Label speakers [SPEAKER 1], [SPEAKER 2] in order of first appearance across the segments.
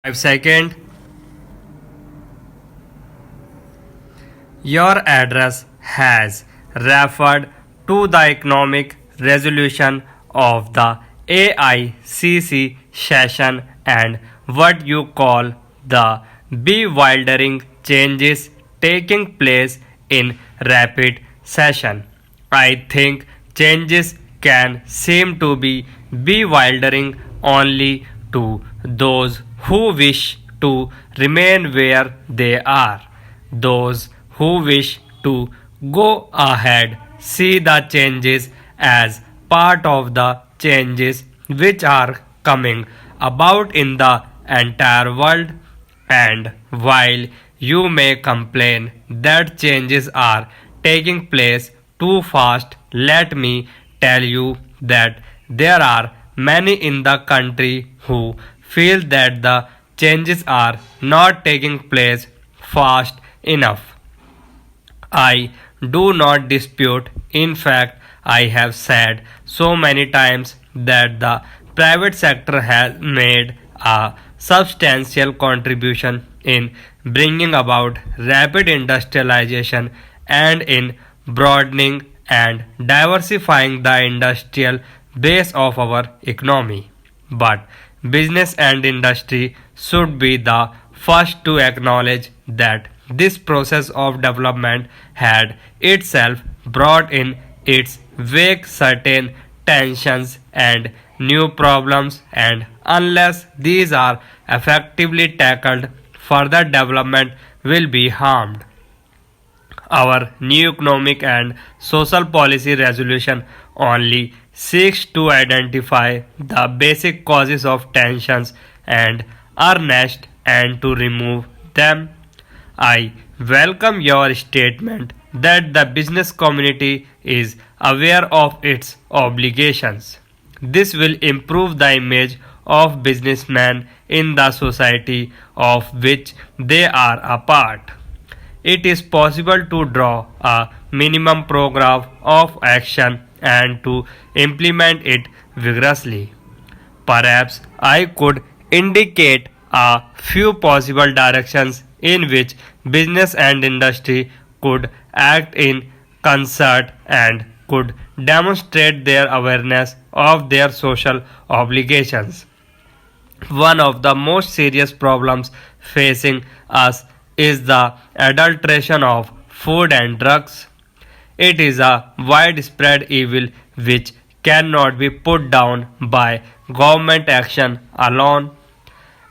[SPEAKER 1] 5 seconds. Your address has referred to the economic resolution of the AICC session and what you call the bewildering changes taking place in rapid session. I think changes can seem to be bewildering only to those who wish to remain where they are. Those who wish to go ahead see the changes as part of the changes which are coming about in the entire world. And while you may complain that changes are taking place too fast, let me tell you that there are many in the country who feel that the changes are not taking place fast enough. I do not dispute. In fact, I have said so many times that the private sector has made a substantial contribution in bringing about rapid industrialization and in broadening and diversifying the industrial base of our economy. But business and industry should be the first to acknowledge that this process of development had itself brought in its wake certain tensions and new problems, and unless these are effectively tackled, further development will be harmed. Our new economic and social policy resolution only seeks to identify the basic causes of tensions and earnest and to remove them. I welcome your statement that the business community is aware of its obligations. This will improve the image of businessmen in the society of which they are a part. It is possible to draw a minimum program of action and to implement it vigorously. Perhaps I could indicate a few possible directions in which business and industry could act in concert and could demonstrate their awareness of their social obligations. One of the most serious problems facing us is the adulteration of food and drugs. It is a widespread evil which cannot be put down by government action alone.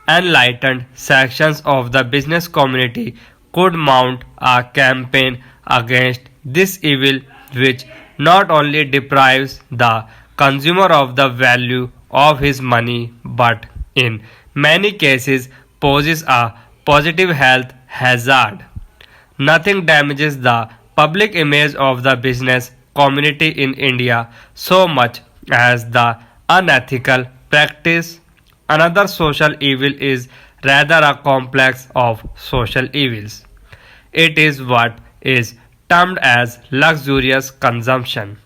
[SPEAKER 1] Enlightened sections of the business community could mount a campaign against this evil, which not only deprives the consumer of the value of his money but in many cases poses a positive health hazard. Nothing damages the public image of the business community in India so much as the unethical practice. Another social evil is rather a complex of social evils. It is what is termed as luxurious consumption.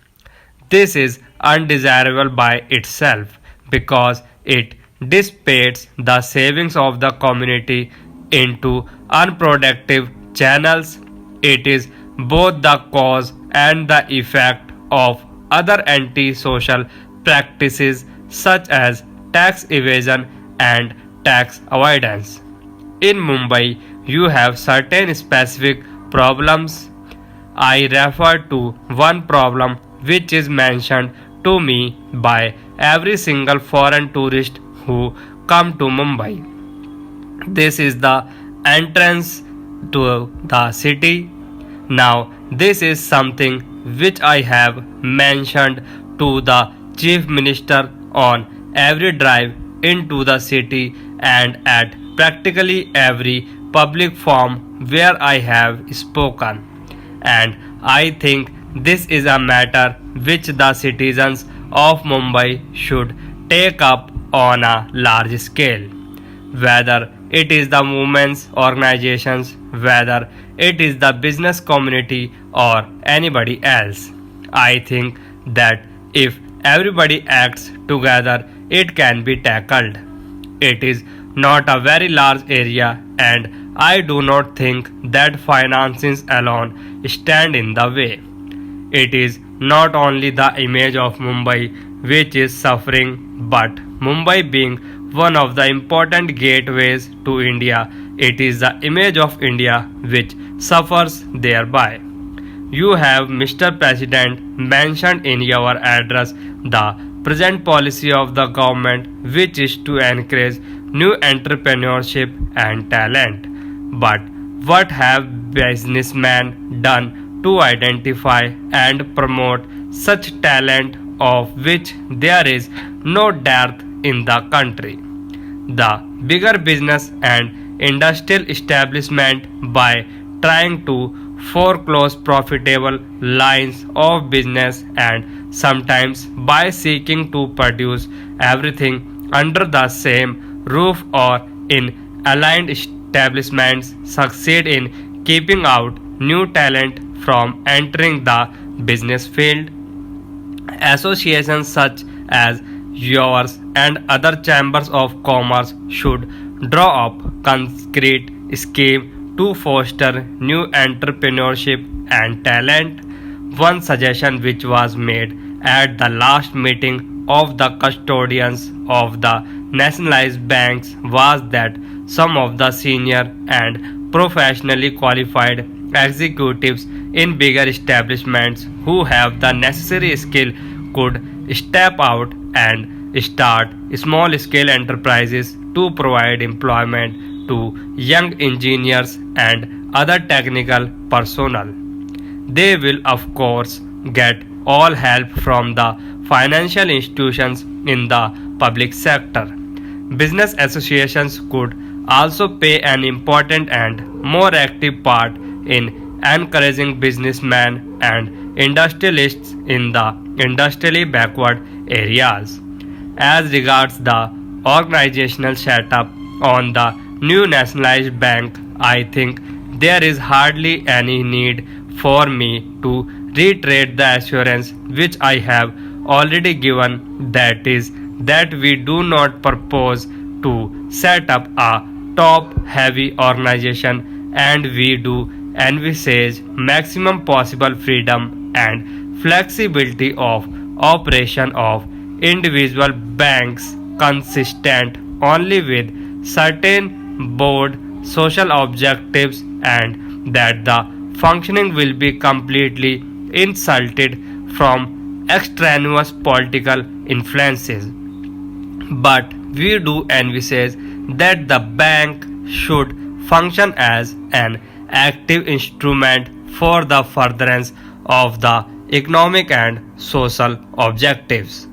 [SPEAKER 1] This is undesirable by itself because it dissipates the savings of the community into unproductive channels. It is both the cause and the effect of other antisocial practices such as tax evasion and tax avoidance. In Mumbai, you have certain specific problems. I refer to one problem which is mentioned to me by every single foreign tourist who come to Mumbai. This is the entrance to the city. Now, this is something which I have mentioned to the Chief Minister on every drive into the city and at practically every public forum where I have spoken. And I think this is a matter which the citizens of Mumbai should take up on a large scale. Whether it is the women's organizations, whether it is the business community or anybody else. I think that if everybody acts together, it can be tackled. It is not a very large area, and I do not think that finances alone stand in the way. It is not only the image of Mumbai which is suffering, but Mumbai being one of the important gateways to India, it is the image of India which suffers thereby. You have, Mr. President, mentioned in your address the present policy of the government, which is to encourage new entrepreneurship and talent. But what have businessmen done to identify and promote such talent of which there is no dearth in the country? The bigger business and industrial establishment, by trying to foreclose profitable lines of business and sometimes by seeking to produce everything under the same roof or in aligned establishments, succeed in keeping out new talent from entering the business field. Associations such as yours and other chambers of commerce should draw up concrete scheme to foster new entrepreneurship and talent. One suggestion which was made at the last meeting of the custodians of the nationalized banks was that some of the senior and professionally qualified executives in bigger establishments who have the necessary skill could step out and start small scale enterprises to provide employment to young engineers and other technical personnel. They will, of course, get all help from the financial institutions in the public sector. Business associations could also play an important and more active part in encouraging businessmen and industrialists in the industrially backward areas. As regards the organizational setup on the new nationalized bank, I think there is hardly any need for me to reiterate the assurance which I have already given, that is, that we do not propose to set up a top heavy organization, and we do envisage maximum possible freedom and flexibility of operation of individual banks consistent only with certain board social objectives, and that the functioning will be completely insulted from extraneous political influences. But we do envisage that the bank should function as an active instrument for the furtherance of the economic and social objectives.